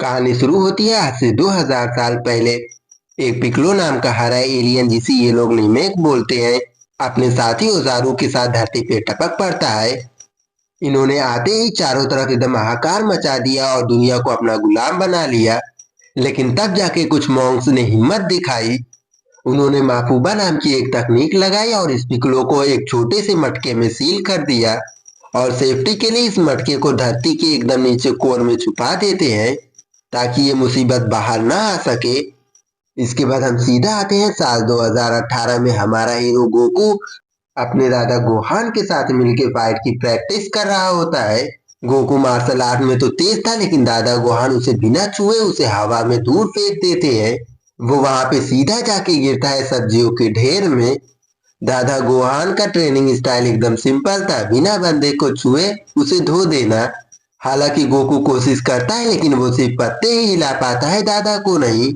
कहानी शुरू होती है आज से 2000 साल पहले। एक पिक्लो नाम का हरा एलियन, जिसे ये लोग निमेक बोलते हैं, अपने साथी औजारों के साथ धरती पे टपक पड़ता है। इन्होंने आते ही चारों तरफ एकदम हाहाकार मचा दिया और दुनिया को अपना गुलाम बना लिया। लेकिन तब जाके कुछ मॉन्क्स ने हिम्मत दिखाई। उन्होंने माफूबा नाम की एक तकनीक लगाई और इस पिक्लो को एक छोटे से मटके में सील कर दिया। और सेफ्टी के लिए इस मटके को धरती के एकदम नीचे कोर में छुपा देते हैं, ताकि ये मुसीबत बाहर ना आ सके। इसके बाद हम सीधा आते हैं साल 2018 में। हमारा हीरो गोकू अपने दादा गोहान के साथ मिलकर फाइट की प्रैक्टिस कर रहा होता है। गोकू मार्शल आर्ट में तो तेज था, लेकिन दादा गोहान उसे बिना छुए उसे हवा में दूर फेंक देते हैं। वो वहां पे सीधा जाके गिरता है सब्जियों के ढेर में। दादा गोहान का ट्रेनिंग स्टाइल एकदम सिंपल था, बिना बंदे को छुए उसे धो देना। हालांकि गोकू कोशिश करता है, लेकिन वो सिर्फ पत्ते ही हिला पाता है, दादा को नहीं।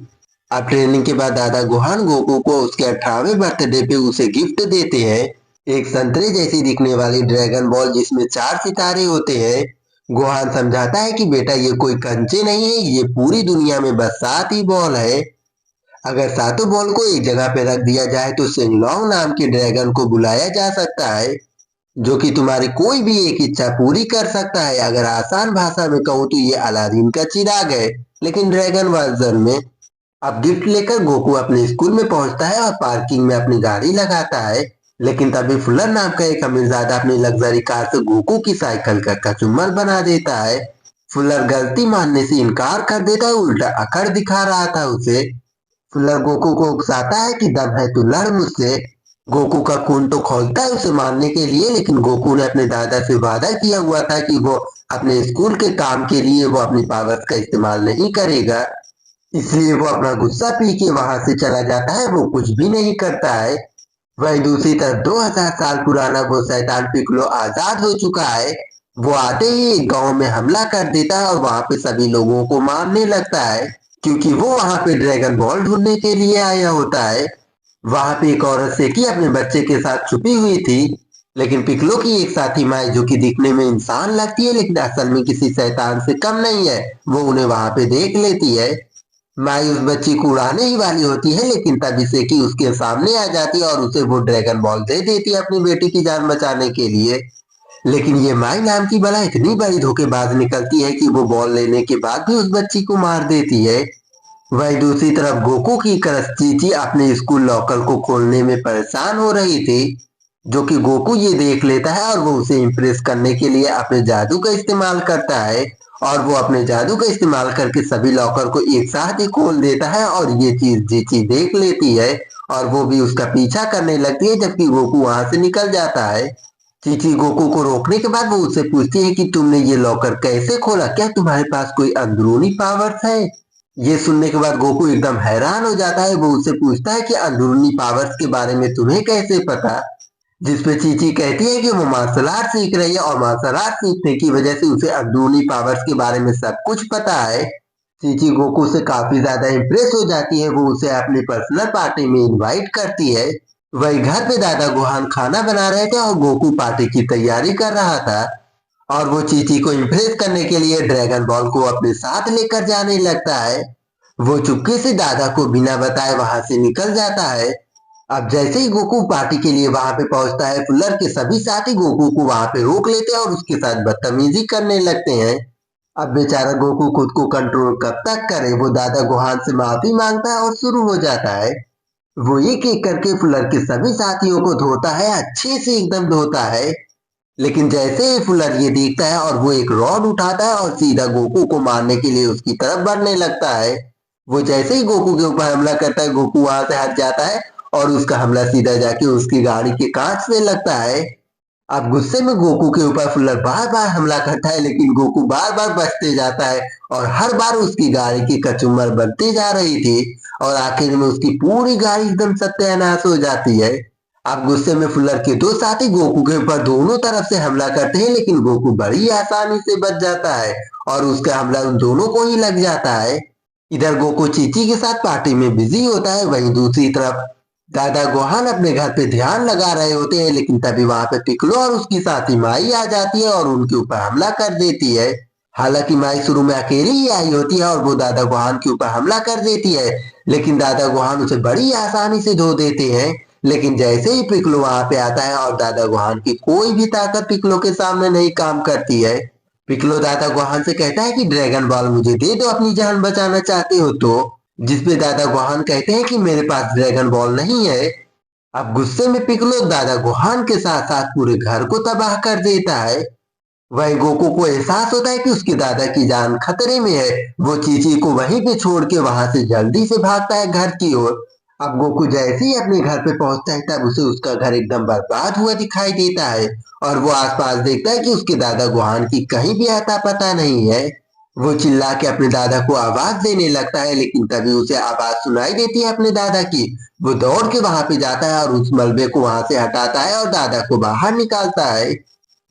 अब ट्रेनिंग के बाद दादा गोहान गोकू को उसके 18वें बर्थडे पे उसे गिफ्ट देते हैं, एक संतरे जैसी दिखने वाली ड्रैगन बॉल जिसमें 4 सितारे होते हैं। गोहान समझाता है कि बेटा, ये कोई कंचे नहीं है, ये पूरी दुनिया में बस 7 ही बॉल है। अगर सातों बॉल को एक जगह पे रख दिया जाए तो सिंगलोंग नाम के ड्रैगन को बुलाया जा सकता है, जो कि तुम्हारी कोई भी एक इच्छा पूरी कर सकता है। अगर आसान भाषा में कहूँ तो ये अलादीन का चिराग है, लेकिन ड्रैगन वर्जन में। अब गिफ्ट लेकर गोकू अपने स्कूल में पहुंचता है और पार्किंग में अपनी गाड़ी लगाता है। लेकिन तभी फुलर नाम का एक अमीरजादा अपनी लग्जरी कार से गोकू की साइकिल का कचूमर बना देता है। फुलर गलती मानने से इनकार कर देता है, उल्टा अकड़ दिखा रहा था उसे। फुलर गोकू को उकसाता है कि दम है तो लड़ मुझसे। गोकू का खून तो खौलता है उसे मारने के लिए, लेकिन गोकू ने अपने दादा से वादा किया हुआ था कि वो अपने स्कूल के काम के लिए वो अपनी पावर्स का इस्तेमाल नहीं करेगा। इसलिए वो अपना गुस्सा पी के वहां से चला जाता है, वो कुछ भी नहीं करता है। वहीं दूसरी तरफ 2000 साल पुराना वो शैतान पिक्लो आजाद हो चुका है। वो आते ही एक गांव में हमला कर देता है और वहां पे सभी लोगों को मारने लगता है, क्योंकि वो वहां पे ड्रैगन बॉल ढूंढने के लिए आया होता है। वहां पे एक औरत सेकी अपने बच्चे के साथ छुपी हुई थी, लेकिन पिक्लो की एक साथी माई, जो कि दिखने में इंसान लगती है लेकिन असल में किसी शैतान से कम नहीं है, वो उन्हें वहां पे देख लेती है। माई उस बच्ची को उड़ाने ही वाली होती है, लेकिन तभी सेकी उसके सामने आ जाती है और उसे वो ड्रैगन बॉल दे देती है अपनी बेटी की जान बचाने के लिए। लेकिन ये माई नाम की बला इतनी बड़ी धोखेबाज निकलती है कि वो बॉल लेने के बाद भी उस बच्ची को मार देती है। वहीं दूसरी तरफ गोकू की क्रश चीची अपने स्कूल लॉकर को खोलने में परेशान हो रही थी, जो कि गोकू ये देख लेता है और वो उसे इम्प्रेस करने के लिए अपने जादू का इस्तेमाल करता है। और वो अपने जादू का इस्तेमाल करके सभी लॉकर को एक साथ ही खोल देता है और ये चीज चीची देख लेती है और वो भी उसका पीछा करने लगती है, जबकि गोकू वहां से निकल जाता है। चीची गोकू को रोकने के बाद वो उससे पूछती है कि तुमने ये लॉकर कैसे खोला, क्या तुम्हारे पास कोई अंदरूनी पावर्स है। ये सुनने के बाद गोकू एकदम हैरान हो जाता है। वो उससे पूछता है कि अंदरूनी पावर्स के बारे में तुम्हें कैसे पता। जिसपे चीची कहती है कि वो मार्शल आर्ट सीख रही है और मार्शल आर्ट सीखने की वजह से उसे अंदरूनी पावर्स के बारे में सब कुछ पता है। चीची गोकू से काफी ज्यादा इम्प्रेस हो जाती है। वो उसे अपनी पर्सनल पार्टी में इनवाइट करती है। वही घर पे दादा गोहान खाना बना रहे थे और गोकू पार्टी की तैयारी कर रहा था। और वो चीची को इम्प्रेस करने के लिए ड्रैगन बॉल को अपने साथ लेकर जाने लगता है। वो चुपके से दादा को बिना बताए वहां से निकल जाता है। अब जैसे ही गोकू पार्टी के लिए वहां पे पहुंचता है, फुल्लर के सभी साथी गोकू को वहां पे रोक लेते हैं और उसके साथ बदतमीजी करने लगते हैं। अब बेचारा गोकू खुद को कंट्रोल कब तक करे। वो दादा गोहान से माफी मांगता है और शुरू हो जाता है। वो एक एक करके फुल्लर के सभी साथियों को धोता है, अच्छे से एकदम धोता है। लेकिन जैसे ही फुलर ये देखता है और वो एक रॉड उठाता है और सीधा गोकू को मारने के लिए उसकी तरफ बढ़ने लगता है। वो जैसे ही गोकू के ऊपर हमला करता है, गोकू वहां से हट जाता है और उसका हमला सीधा जाके उसकी गाड़ी के कांच से लगता है। अब गुस्से में गोकू के ऊपर फुलर बार बार हमला करता है, लेकिन गोकू बार बार बचते जाता है और हर बार उसकी गाड़ी की कचूमर बनती जा रही थी और आखिर में उसकी पूरी गाड़ी एकदम सत्यानाश हो जाती है। अब गुस्से में फुल्लर के दो साथी गोकू के ऊपर दोनों तरफ से हमला करते हैं, लेकिन गोकू बड़ी आसानी से बच जाता है और उसका हमला उन दोनों को ही लग जाता है। इधर गोकू चीची के साथ पार्टी में बिजी होता है। वहीं दूसरी तरफ दादा गोहान अपने घर पे ध्यान लगा रहे होते हैं, लेकिन तभी वहां पे पिक्लो और उसकी साथी माई आ जाती है और उनके ऊपर हमला कर देती है। हालांकि माई शुरू में अकेली ही आई होती है और वो दादा गोहान के ऊपर हमला कर देती है, लेकिन दादा गोहान उसे बड़ी आसानी से धो देते हैं। लेकिन जैसे ही पिक्लो वहां पे आता है और दादा गोहान की कोई भी ताकत पिक्लो के सामने नहीं काम करती है। पिक्लो दादा गोहान से कहता है कि ड्रैगन बॉल मुझे दे दो अपनी जान बचाना चाहते हो तो, जिसपे दादा गोहान कहते हैं कि मेरे पास ड्रैगन बॉल नहीं है। अब गुस्से में पिक्लो दादा गोहान के साथ साथ पूरे घर को तबाह कर देता है। वही गोकू को एहसास होता है कि उसके दादा की जान खतरे में है। वो चीची को वहीं पे छोड़ के वहां से जल्दी से भागता है घर की ओर। अब गोकू जैसे ही अपने घर पे पहुंचता है तब उसे उसका घर एकदम बर्बाद हुआ दिखाई देता है और वो आसपास देखता है कि उसके दादा गुहान की कहीं भी अता पता नहीं है। वो चिल्ला के अपने दादा को आवाज देने लगता है, लेकिन तभी उसे आवाज सुनाई देती है अपने दादा की। वो दौड़ के वहां पे जाता है और उस मलबे को वहां से हटाता है और दादा को बाहर निकालता है।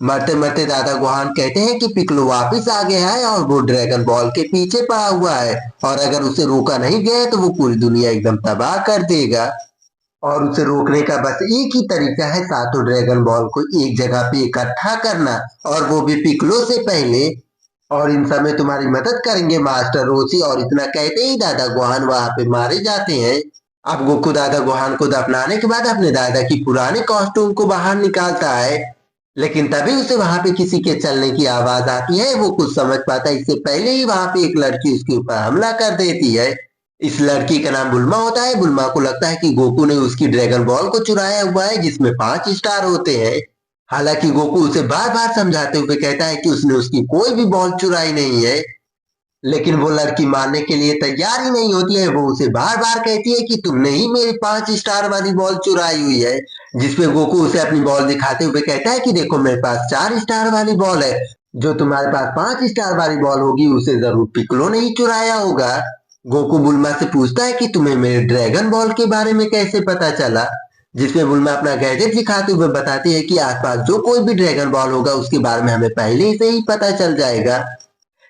मरते मरते दादा गुहान कहते हैं कि पिक्लो वापस आ गया है और वो ड्रैगन बॉल के पीछे पड़ा हुआ है और अगर उसे रोका नहीं गया तो वो पूरी दुनिया एकदम तबाह कर देगा। और उसे रोकने का बस एक ही तरीका है, सातों ड्रैगन बॉल को एक जगह पे इकट्ठा करना, और वो भी पिक्लो से पहले। और इन समय तुम्हारी मदद करेंगे मास्टर रोसी। और इतना कहते ही दादा गुहान वहां पे मारे जाते हैं। अब गोकू दादा गुहान को दफनाने के बाद अपने दादा की पुराने कॉस्ट्यूम को बाहर निकालता है, लेकिन तभी उसे वहां पे किसी के चलने की आवाज आती है। वो कुछ समझ पाता है इससे पहले ही वहां पे एक लड़की उसके ऊपर हमला कर देती है। इस लड़की का नाम बुल्मा होता है। बुल्मा को लगता है कि गोकू ने उसकी ड्रैगन बॉल को चुराया हुआ है जिसमें 5 स्टार होते हैं। हालांकि गोकू उसे बार बार समझाते हुए कहता है कि उसने उसकी कोई भी बॉल चुराई नहीं है, लेकिन वो लड़की मानने के लिए तैयार ही नहीं होती है। वो उसे बार बार कहती है कि तुमने ही मेरी 5 स्टार वाली बॉल चुराई हुई है, जिसपे गोकू उसे अपनी बॉल दिखाते हुए कहता है कि देखो मेरे पास 4 स्टार वाली बॉल है, जो तुम्हारे पास 5 स्टार वाली बॉल होगी उसे जरूर पिक्लो ने ही चुराया होगा। गोकू बुल्मा से पूछता है कि तुम्हें मेरे ड्रैगन बॉल के बारे में कैसे पता चला, जिसमें बुल्मा अपना गैजेट दिखाते हुए बताती है कि आसपास जो कोई भी ड्रैगन बॉल होगा उसके बारे में हमें पहले से ही पता चल जाएगा।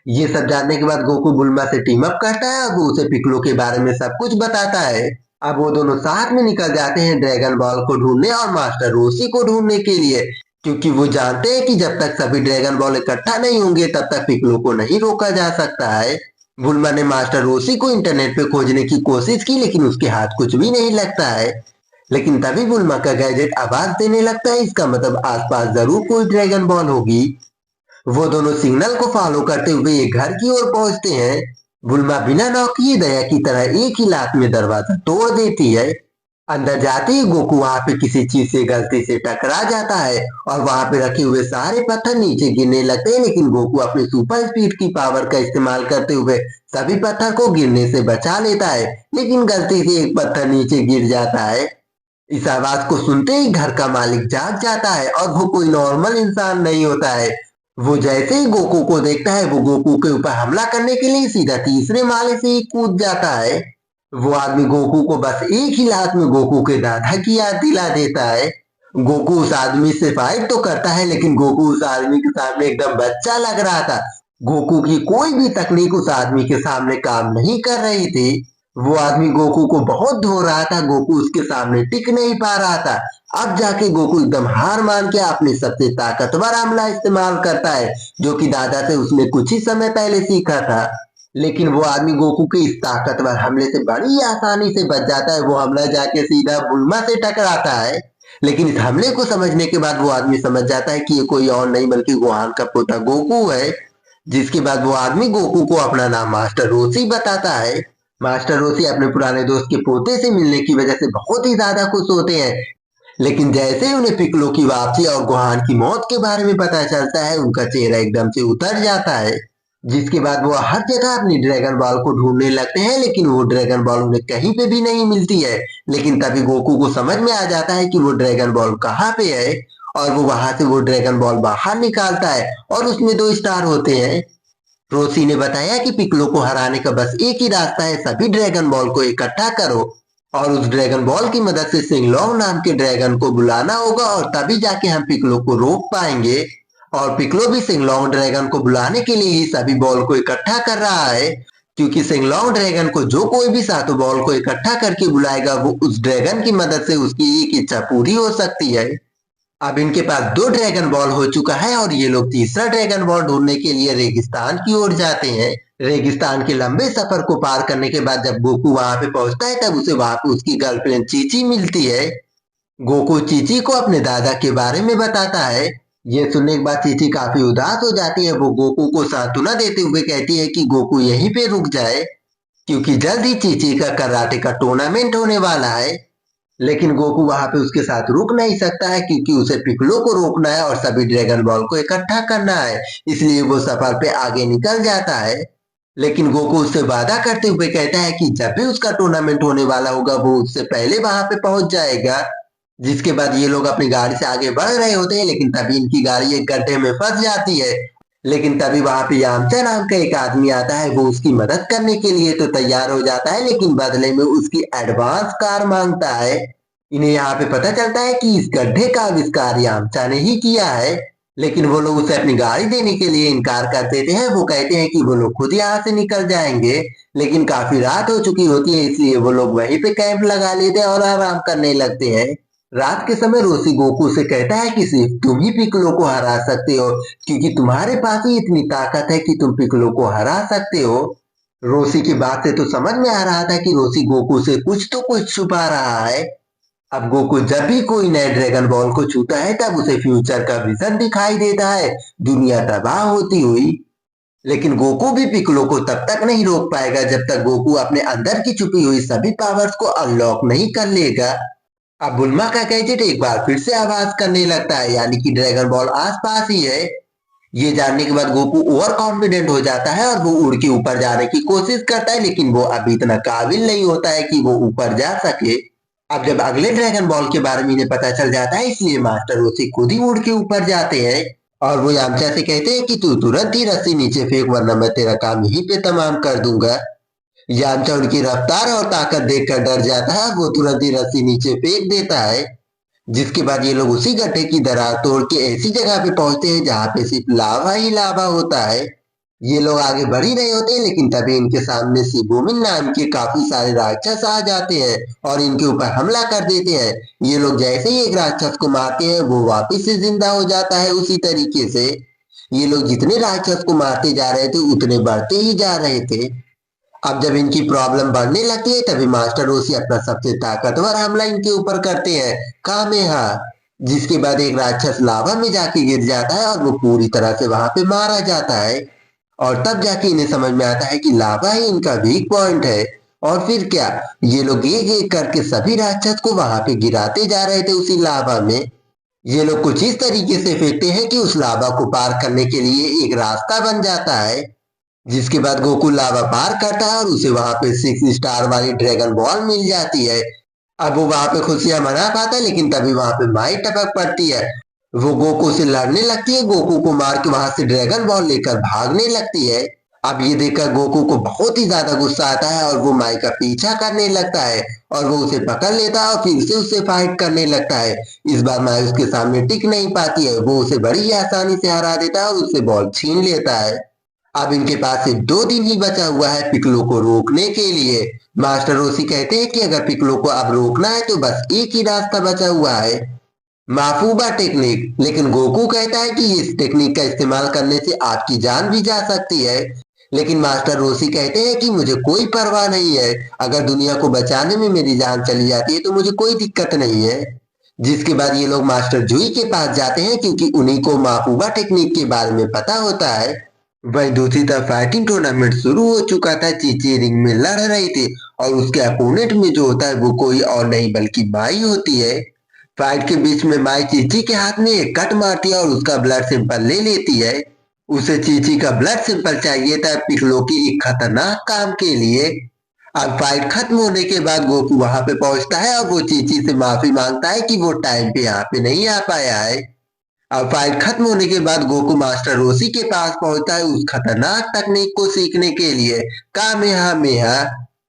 ये सब जानने के बाद गोकू बुल्मा से टीम अप करता है और वो उसे पिक्लो के बारे में सब कुछ बताता है। अब वो दोनों साथ में निकल जाते हैं ड्रैगन बॉल को ढूंढने और मास्टर रोसी को ढूंढने के लिए, क्योंकि वो जानते हैं कि जब तक सभी ड्रैगन बॉल इकट्ठा नहीं होंगे तब तक पिक्लो को नहीं रोका जा सकता है। बुल्मा ने मास्टर रोसी को इंटरनेट पे खोजने की कोशिश की, लेकिन उसके हाथ कुछ भी नहीं लगता है। लेकिन तभी बुल्मा का गैजेट आवाज देने लगता है, इसका मतलब आसपास जरूर कोई ड्रैगन बॉल होगी। वो दोनों सिग्नल को फॉलो करते हुए एक घर की ओर पहुंचते हैं। बुल्मा बिना नॉक किए दया की तरह एक ही लात में दरवाजा तोड़ देती है। अंदर जाते ही गोकू वहां पे किसी चीज से गलती से टकरा जाता है और वहां पे रखे हुए सारे पत्थर नीचे गिरने लगते हैं, लेकिन गोकू अपनी सुपर स्पीड की पावर का इस्तेमाल करते हुए सभी पत्थर को गिरने से बचा लेता है, लेकिन गलती से एक पत्थर नीचे गिर जाता है। इस आवाज को सुनते ही घर का मालिक जाग जाता है और वो कोई नॉर्मल इंसान नहीं होता है। वो जैसे ही गोकू को देखता है वो गोकू के ऊपर हमला करने के लिए सीधा तीसरे माले से ही कूद जाता है। वो आदमी गोकू को बस एक ही लात में गोकू के दादा की याद दिला देता है। गोकू उस आदमी से फाइट तो करता है, लेकिन गोकू उस आदमी के सामने एकदम बच्चा लग रहा था। गोकू की कोई भी तकनीक उस आदमी के सामने काम नहीं कर रही थी। वो आदमी गोकू को बहुत धो रहा था। गोकू उसके सामने टिक नहीं पा रहा था। अब जाके गोकू एकदम हार मान के अपने सबसे ताकतवर हमला इस्तेमाल करता है, जो कि दादा से उसने कुछ ही समय पहले सीखा था। लेकिन वो आदमी गोकू के इस ताकतवर हमले से बड़ी आसानी से बच जाता है। वो हमला जाके सीधा बुल्मा से टकराता है, लेकिन इस हमले को समझने के बाद वो आदमी समझ जाता है कि ये कोई और नहीं बल्कि गोहान का पोता गोकू है। जिसके बाद वो आदमी गोकू को अपना नाम मास्टर रोसी बताता है। मास्टर रोसी अपने पुराने दोस्त के पोते से मिलने की वजह से बहुत ही ज्यादा खुश होते हैं, लेकिन जैसे ही उन्हें पिक्लो की वापसी और गोहान की मौत के बारे में पता चलता है उनका चेहरा एकदम से उतर जाता है। जिसके बाद वो हर जगह अपनी ड्रैगन बॉल को ढूंढने लगते हैं, लेकिन वो ड्रैगन बॉल उन्हें कहीं पे भी नहीं मिलती है। लेकिन तभी गोकू को समझ में आ जाता है कि वो ड्रैगन बॉल कहाँ पे है, और वो वहां से वो ड्रैगन बॉल बाहर निकालता है और उसमें 2 स्टार होते हैं। रोसी ने बताया कि पिक्लो को हराने का बस एक ही रास्ता है, सभी ड्रैगन बॉल को इकट्ठा करो और उस ड्रैगन बॉल की मदद से सिंगलोंग नाम के ड्रैगन को बुलाना होगा, और तभी जाके हम पिक्लो को रोक पाएंगे। और पिक्लो भी सिंगलोंग ड्रैगन को बुलाने के लिए ही सभी बॉल को इकट्ठा कर रहा है, क्योंकि सिंगलोंग ड्रैगन को जो कोई भी सातों बॉल को इकट्ठा करके बुलाएगा वो उस ड्रैगन की मदद से उसकी एक इच्छा पूरी हो सकती है। अब इनके पास 2 ड्रैगन बॉल हो चुका है और ये लोग तीसरा ड्रैगन बॉल ढूंढने के लिए रेगिस्तान की ओर जाते हैं। रेगिस्तान के लंबे सफर को पार करने के बाद जब गोकू वहां पे पहुंचता है तब उसे वहां पे उसकी गर्लफ्रेंड चीची मिलती है। गोकू चीची को अपने दादा के बारे में बताता है। ये सुनने के बाद चीची काफी उदास हो जाती है। वो गोकू को सांत्वना देते हुए कहती है कि गोकू यहीं पे रुक जाए क्योंकि जल्द ही चीची का कराटे का टूर्नामेंट होने वाला है। लेकिन गोकू वहां पे उसके साथ रुक नहीं सकता है क्योंकि उसे पिक्कोलो को रोकना है और सभी ड्रैगन बॉल को इकट्ठा करना है, इसलिए वो सफर पे आगे निकल जाता है। लेकिन गोकू उससे वादा करते हुए कहता है कि जब भी उसका टूर्नामेंट होने वाला होगा वो उससे पहले वहां पे पहुंच जाएगा। जिसके बाद ये लोग अपनी गाड़ी से आगे बढ़ रहे होते हैं लेकिन तभी इनकी गाड़ी एक गड्ढे में फंस जाती है। लेकिन तभी वहां पे यामचा नाम का एक आदमी आता है। वो उसकी मदद करने के लिए तो तैयार हो जाता है लेकिन बदले में उसकी एडवांस कार मांगता है। इन्हें यहाँ पे पता चलता है कि इस गड्ढे का आविष्कार यामचा ने ही किया है। लेकिन वो लोग उसे अपनी गाड़ी देने के लिए इनकार कर देते हैं। वो कहते हैं कि वो लोग खुद यहाँ से निकल जाएंगे। लेकिन काफी रात हो चुकी होती है इसलिए वो लोग वहीं पे कैंप लगा लेते हैं और आराम करने लगते हैं। रात के समय रोसी गोकू से कहता है कि सिर्फ तुम ही पिक्कोलो को हरा सकते हो क्योंकि तुम्हारे पास ही इतनी ताकत है कि तुम पिक्कोलो को हरा सकते हो। रोसी की बात से तो समझ में आ रहा था कि रोसी गोकू से कुछ तो कुछ छुपा रहा है। अब गोकू जब भी कोई नए ड्रैगन बॉल को छूता है तब उसे फ्यूचर का विजन दिखाई देता है, दुनिया तबाह होती हुई। लेकिन गोकू भी पिक्कोलो को तब तक नहीं रोक पाएगा जब तक गोकू अपने अंदर की छुपी हुई सभी पावर्स को अनलॉक नहीं कर लेगा। अब बुल्मा का गैजेट एक बार फिर से आवाज करने लगता है, यानी कि ड्रैगन बॉल आसपास ही है। ये जानने के बाद गोकू ओवर कॉन्फिडेंट हो जाता है और वो उड़ के ऊपर जाने की कोशिश करता है लेकिन वो अभी इतना काबिल नहीं होता है कि वो ऊपर जा सके। अब जब अगले ड्रैगन बॉल के बारे में इन्हें पता चल जाता है इसलिए मास्टर उसे खुद ही उड़ के ऊपर जाते हैं और वो यामचा से कहते हैं कि तू तुरंत ही रस्सी नीचे फेंक वरना मैं तेरा काम यहीं पे तमाम कर दूंगा। यामचा उनकी रफ्तार और ताकत देखकर डर जाता है। वो तुरंत ही रस्सी नीचे फेंक देता है। जिसके बाद ये लोग उसी गड्ढे की दरार तोड़ के ऐसी जगह पे पहुंचते हैं जहां पे सिर्फ लावा ही लावा होता है। ये लोग आगे बढ़ ही रहे होते हैं लेकिन तभी इनके सामने शिबुमिन नाम के काफी सारे राक्षस आ जाते हैं और इनके ऊपर हमला कर देते हैं। ये लोग जैसे ही एक राक्षस को मारते हैं वो वापिस से जिंदा हो जाता है उसी तरीके से। ये लोग जितने राक्षस को मारते जा रहे थे उतने बढ़ते ही जा रहे थे। अब जब इनकी प्रॉब्लम बढ़ने लगती है तभी मास्टर रोसी अपना सबसे ताकतवर हमला इनके ऊपर करते हैं, कामेहा। जिसके बाद एक राक्षस लावा में जाके गिर जाता है और वो पूरी तरह से वहां पे मारा जाता है। और तब जाके इन्हें समझ में आता है कि लावा ही इनका वीक पॉइंट है। और फिर क्या, ये लोग एक एक करके सभी राक्षस को वहां पे गिराते जा रहे थे उसी लावा में। ये लोग कुछ इस तरीके से फेंकते हैं कि उस लावा को पार करने के लिए एक रास्ता बन जाता है। जिसके बाद गोकू लावा पार करता है और उसे वहां पे 6 स्टार वाली ड्रैगन बॉल मिल जाती है। अब वो वहां पे खुशियां मना पाता है लेकिन तभी वहां पे माई टपक पड़ती है। वो गोकू से लड़ने लगती है, गोकू को मार के वहां से ड्रैगन बॉल लेकर भागने लगती है। अब ये देखकर गोकू को बहुत ही ज्यादा गुस्सा आता है और वो माई का पीछा करने लगता है और वो उसे पकड़ लेता है और फिर से उससे फाइट करने लगता है। इस बार माई उसके सामने टिक नहीं पाती है। वो उसे बड़ी ही आसानी से हरा देता है और उससे बॉल छीन लेता है। अब इनके पास सिर्फ 2 दिन ही बचा हुआ है पिक्कोलो को रोकने के लिए। मास्टर रोसी कहते हैं कि अगर पिक्कोलो को अब रोकना है तो बस एक ही रास्ता बचा हुआ है, माफूबा टेक्निक। लेकिन गोकू कहता है कि इस टेक्निक का इस्तेमाल करने से आपकी जान भी जा सकती है। लेकिन मास्टर रोसी कहते हैं कि मुझे कोई परवाह नहीं है, अगर दुनिया को बचाने में मेरी जान चली जाती है तो मुझे कोई दिक्कत नहीं है। जिसके बाद ये लोग मास्टर जुई के पास जाते हैं क्योंकि उन्हीं को माफूबा टेक्निक के बारे में पता होता है। वहीं दूसरी तरफ फाइटिंग टूर्नामेंट शुरू हो चुका था। चीची रिंग में लड़ रही थी और उसके अपोनेंट में जो होता है वो कोई और नहीं बल्कि माई होती है। फाइट के बीच में माई चीची के हाथ में एक कट मारती है और उसका ब्लड सिंपल ले लेती है। उसे चीची का ब्लड सिंपल चाहिए था पिक्कोलो की एक खतरनाक काम के लिए। अब फाइट खत्म होने के बाद गोकू वहां पे पहुंचता है और वो चीची से माफी मांगता है कि वो टाइम पे यहाँ पे नहीं आ पाया है। अब फाइट खत्म होने के बाद गोकू मास्टर रोसी के पास पहुंचता है उस खतरनाक तकनीक को सीखने के लिए, कामेहामेहा।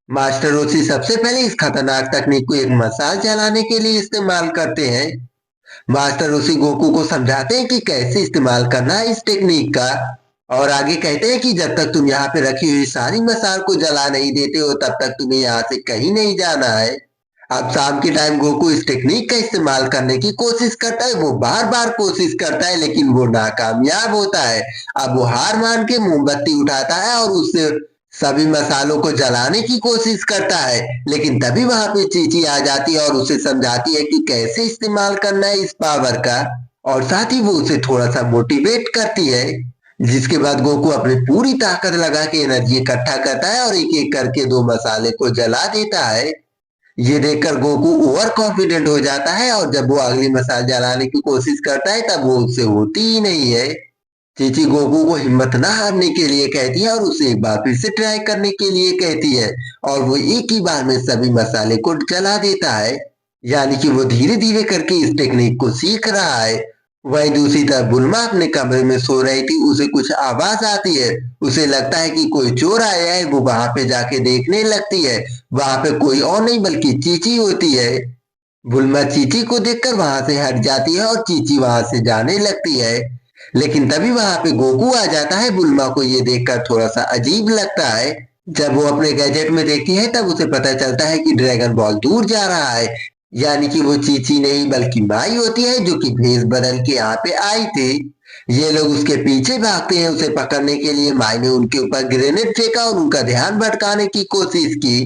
मास्टर रोसी सबसे पहले इस खतरनाक तकनीक को एक मसाज चलाने के लिए इस्तेमाल करते हैं। मास्टर रोसी गोकू को समझाते हैं कि कैसे इस्तेमाल करना है इस टेक्निक का और आगे कहते हैं कि जब तक तुम यहाँ पे रखी हुई सारी मसाल को जला नहीं देते हो तब तक तुम्हें यहाँ से कहीं नहीं जाना है। अब शाम के टाइम गोकू इस टेक्निक का इस्तेमाल करने की कोशिश करता है। वो बार बार कोशिश करता है लेकिन वो नाकामयाब होता है। अब वो हार मान के मोमबत्ती उठाता है और उससे सभी मसालों को जलाने की कोशिश करता है, लेकिन तभी वहां पे चीची आ जाती है और उसे समझाती है कि कैसे इस्तेमाल करना है इस पावर का, और साथ ही वो उसे थोड़ा सा मोटिवेट करती है। जिसके बाद गोकू अपनी पूरी ताकत लगा के एनर्जी इकट्ठा करता है और एक एक करके दो मसाले को जला देता है। ये देखकर गोकू ओवर कॉन्फिडेंट हो जाता है और जब वो अगली मसाला जलाने की कोशिश करता है तब वो उससे होती ही नहीं है। चीची गोकू को हिम्मत ना हारने के लिए कहती है और उसे एक बार फिर से ट्राई करने के लिए कहती है, और वो एक ही बार में सभी मसाले को जला देता है। यानी कि वो धीरे धीरे करके इस टेक्निक को सीख रहा है। वहीं दूसरी तरफ बुल्मा अपने कमरे में सो रही थी। उसे कुछ आवाज आती है। उसे लगता है कि कोई चोर आया है। वो वहां पे जाके देखने लगती है। वहां पे कोई और नहीं बल्कि चीची होती है। बुल्मा चीची को देखकर वहां से हट जाती है और चीची वहां से जाने लगती है। लेकिन तभी वहां पे गोकू आ जाता है। बुल्मा को ये देखकर थोड़ा सा अजीब लगता है। जब वो अपने गैजेट में देखती है तब उसे पता चलता है कि ड्रैगन बॉल दूर जा रहा है। यानी कि वो चीची नहीं बल्कि माई होती है जो कि भेष बदल के यहाँ पे आई थी। ये लोग उसके पीछे भागते हैं उसे पकड़ने के लिए। माई ने उनके ऊपर ग्रेनेड फेंका और उनका ध्यान भटकाने की कोशिश की।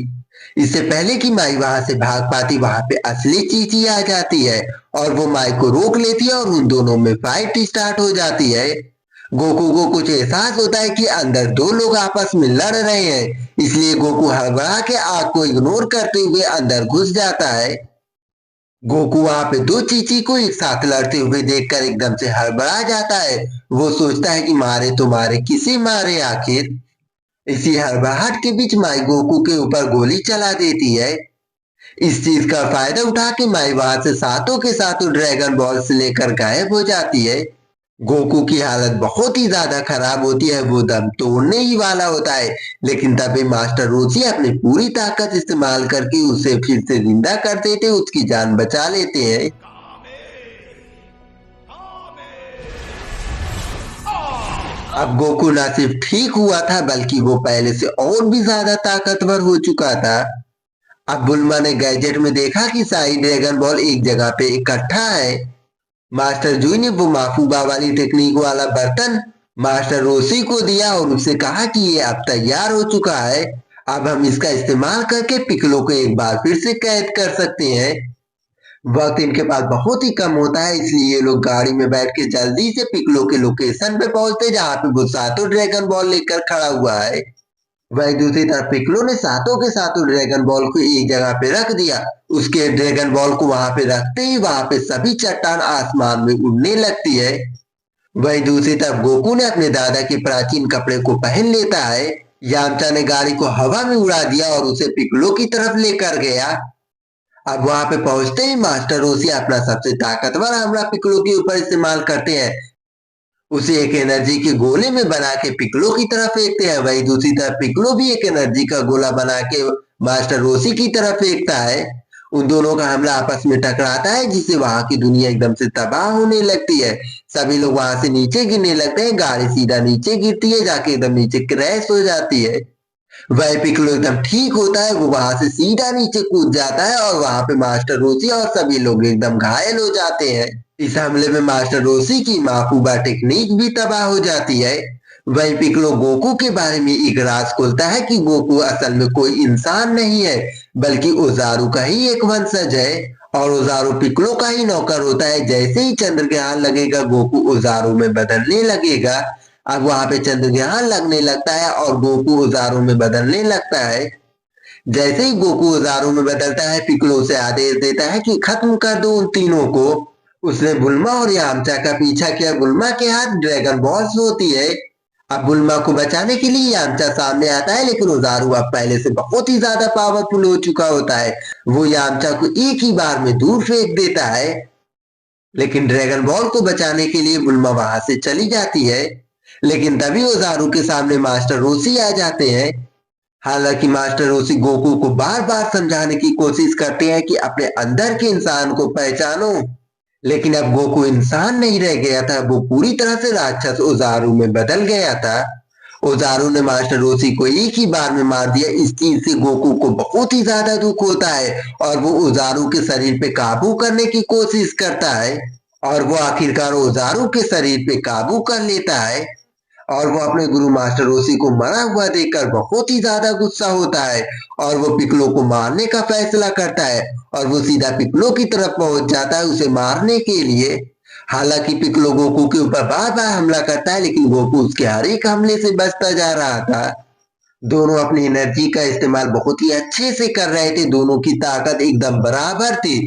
इससे पहले कि माई वहां से भाग पाती वहां पे असली चीची आ जाती है और वो माई को रोक लेती है और उन दोनों में फाइट स्टार्ट हो जाती है। गोकू को कुछ एहसास होता है कि अंदर दो लोग आपस में लड़ रहे हैं, इसलिए गोकू हड़बड़ा के आग को इग्नोर करते हुए अंदर घुस जाता है। गोकू वहां पे दो चीची को एक साथ लड़ते हुए देखकर एकदम से हड़बड़ा जाता है। वो सोचता है कि मारे तो मारे किसे मारे आखिर। इसी हड़बड़ाहट के बीच माई गोकू के ऊपर गोली चला देती है। इस चीज का फायदा उठा के माई वहां से सातों के सातों ड्रैगन बॉल्स लेकर गायब हो जाती है। गोकू की हालत बहुत ही ज्यादा खराब होती है। वो दम तोड़ने ही वाला होता है, लेकिन तभी मास्टर रोची अपनी पूरी ताकत इस्तेमाल करके उसे फिर से जिंदा कर देते, उसकी जान बचा लेते हैं। अब गोकू ना सिर्फ ठीक हुआ था बल्कि वो पहले से और भी ज्यादा ताकतवर हो चुका था। अब बुल्मा ने गैजेट में देखा कि सारी ड्रैगन बॉल एक जगह पे इकट्ठा है। मास्टर जूई ने वो माफूबा वाली टेक्निक वाला बर्तन मास्टर रोसी को दिया और उससे कहा कि ये अब तैयार हो चुका है। अब हम इसका इस्तेमाल करके पिकलो को एक बार फिर से कैद कर सकते हैं। वक्त इनके पास बहुत ही कम होता है, इसलिए ये लोग गाड़ी में बैठ के जल्दी से पिकलो के लोकेशन पे पहुंचते जहाँ पे वो सातों ड्रैगन बॉल लेकर खड़ा हुआ है। वही दूसरी तरफ पिकलो ने सातों के सातों ड्रैगन बॉल को एक जगह पे रख दिया। उसके ड्रैगन बॉल को वहां पे रखते ही वहां पे सभी चट्टान आसमान में उड़ने लगती है। वही दूसरी तरफ गोकू ने अपने दादा के प्राचीन कपड़े को पहन लेता है। यामचा ने गाड़ी को हवा में उड़ा दिया और उसे पिकलो की तरफ लेकर गया। अब वहां पे पहुंचते ही मास्टर रोसी अपना सबसे ताकतवर हमला पिकलो के ऊपर इस्तेमाल करते हैं। उसे एक एनर्जी के गोले में बना के पिकलो की तरफ फेंकते हैं। वही दूसरी तरफ पिकलो भी एक एनर्जी का गोला बना के मास्टर रोसी की तरफ फेंकता है। उन दोनों का हमला आपस में टकराता है जिससे वहां की दुनिया एकदम से तबाह होने लगती है। सभी लोग वहां से नीचे गिरने लगते हैं। गाड़ी सीधा नीचे गिरती है, जाके एकदम नीचे क्रैश हो जाती है। वही पिकलो एकदम ठीक होता है। वो वहां से सीधा नीचे कूद जाता है और वहां पे मास्टर रोसी और सभी लोग एकदम घायल हो जाते हैं। इस हमले में मास्टर रोसी की माफूबा टेक्निक भी तबाह हो जाती है। वही पिकलो गोकू के बारे में एक राज खोलता है कि गोकू असल में कोई इंसान नहीं है बल्कि ओजारू का ही एक वंशज है, और ओजारू पिकलो का ही नौकर होता है। जैसे ही चंद्रग्रहण लगेगा गोकू ओजारू में बदलने लगेगा। अब वहां पे चंद्रग्रहण लगने लगता है और गोकू ओजारू में बदलने लगता है। जैसे ही गोकू ओजारू में बदलता है पिकलो से आदेश देता है कि खत्म कर दो उन तीनों को। उसने बुल्मा और यामचा का पीछा किया। बुल्मा के हाथ ड्रैगन बॉल्स होती है। अब बुल्मा को बचाने के लिए यामचा सामने आता है, लेकिन ओजारू अब पहले से बहुत ही ज्यादा पावरफुल हो चुका होता है। वो यामचा को एक ही बार में दूर फेंक देता है, लेकिन ड्रैगन बॉल को बचाने के लिए बुल्मा वहां से चली जाती है। लेकिन तभी ओजारू के सामने मास्टर रोसी आ जाते हैं। हालांकि मास्टर रोसी गोकू को बार बार समझाने की कोशिश करते हैं कि अपने अंदर के इंसान को पहचानो, लेकिन अब गोकू इंसान नहीं रह गया था। वो पूरी तरह से राक्षस ओजारू में बदल गया था। ओजारू ने मास्टर रोशी को एक ही बार में मार दिया। इस चीज से गोकू को बहुत ही ज्यादा दुख होता है और वो ओजारू के शरीर पे काबू करने की कोशिश करता है और वो आखिरकार ओजारू के शरीर पे काबू कर लेता है और वो अपने गुरु मास्टर रोशी को मरा हुआ देखकर बहुत ही ज्यादा गुस्सा होता है और वो पिक्लो को मारने का फैसला करता है और वो सीधा पिक्लो की तरफ पहुंच जाता है उसे मारने के लिए। हालांकि पिक्लो गोकू के ऊपर बार बार हमला करता है लेकिन गोकू उसके हर एक हमले से बचता जा रहा था। दोनों अपनी एनर्जी का इस्तेमाल बहुत ही अच्छे से कर रहे थे। दोनों की ताकत एकदम बराबर थी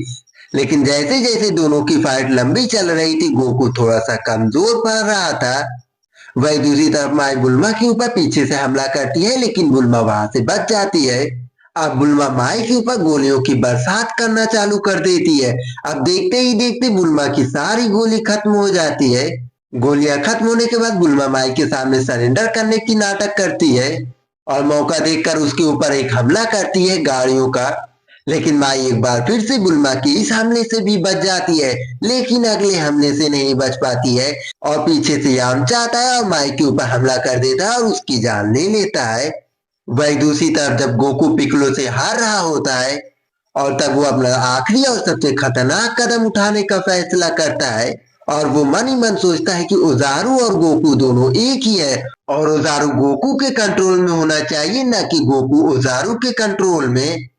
लेकिन जैसे जैसे दोनों की फाइट लंबी चल रही थी गोकू थोड़ा सा कमजोर पड़ रहा था। वही दूसरी तरफ माई बुल्मा के ऊपर पीछे से हमला करती है लेकिन बुल्मा वहां से बच जाती है। अब बुल्मा माई के ऊपर गोलियों की बरसात करना चालू कर देती है। अब देखते ही देखते बुल्मा की सारी गोली खत्म हो जाती है। गोलियां खत्म होने के बाद बुल्मा माई के सामने सरेंडर करने की नाटक करती है और मौका देखकर उसके ऊपर एक हमला करती है गाड़ियों का। लेकिन माई एक बार फिर से बुल्मा के इस हमले से भी बच जाती है लेकिन अगले हमले से नहीं बच पाती है और पीछे से यामचा आता है और माई के ऊपर हमला कर देता है और उसकी जान ले लेता है। वही दूसरी तरफ जब गोकू पिक्लो से हार रहा होता है और तब वो अपना आखिरी और सबसे खतरनाक कदम उठाने का फैसला करता है और वो मन ही मन सोचता है कि ओजारू और गोकू दोनों एक ही है और ओजारू गोकू के कंट्रोल में होना चाहिए न कि गोकू ओजारू के कंट्रोल में।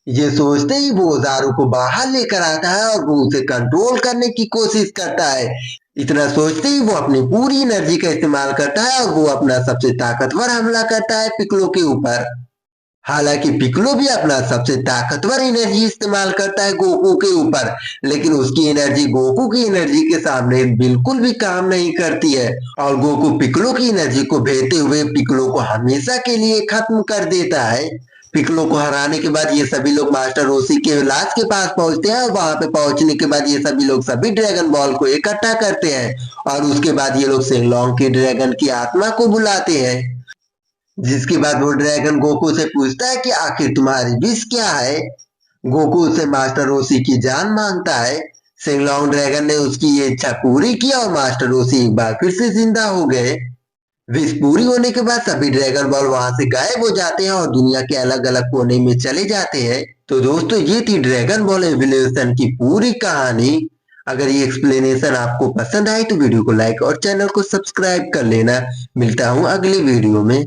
ये सोचते ही वो ओजारू को बाहर लेकर आता है और वो उसे कंट्रोल करने की कोशिश करता है। इतना सोचते ही वो अपनी पूरी एनर्जी का इस्तेमाल करता है और वो अपना सबसे ताकतवर हमला करता है पिक्लो के ऊपर। हालांकि पिक्लो भी अपना सबसे ताकतवर एनर्जी इस्तेमाल करता है गोकू के ऊपर लेकिन उसकी एनर्जी गोकू की एनर्जी के सामने बिल्कुल भी काम नहीं करती है और गोकू पिक्लो की एनर्जी को भेदते हुए पिक्लो को हमेशा के लिए खत्म कर देता है। पिक्लो को हराने के बाद ये सभी लोग मास्टर रोशी के लाश के पास पहुंचते हैं और वहां पे पहुंचने के बाद ये सभी लोग सभी ड्रैगन बॉल को इकट्ठा करते हैं और उसके बाद ये लोग शेंगलोंग के ड्रैगन की आत्मा को बुलाते हैं। जिसके बाद वो ड्रैगन गोकू से पूछता है कि आखिर तुम्हारी विश क्या है। गोकू से मास्टर रोशी की जान मांगता है। शेंगलोंग ड्रैगन ने उसकी ये इच्छा पूरी की और मास्टर रोशी एक बार फिर से जिंदा हो गए। विश पूरी होने के बाद सभी ड्रैगन बॉल वहां से गायब हो जाते हैं और दुनिया के अलग अलग कोने में चले जाते हैं। तो दोस्तों ये थी ड्रैगन बॉल एवोल्यूशन की पूरी कहानी। अगर ये एक्सप्लेनेशन आपको पसंद आए तो वीडियो को लाइक और चैनल को सब्सक्राइब कर लेना। मिलता हूँ अगले वीडियो में।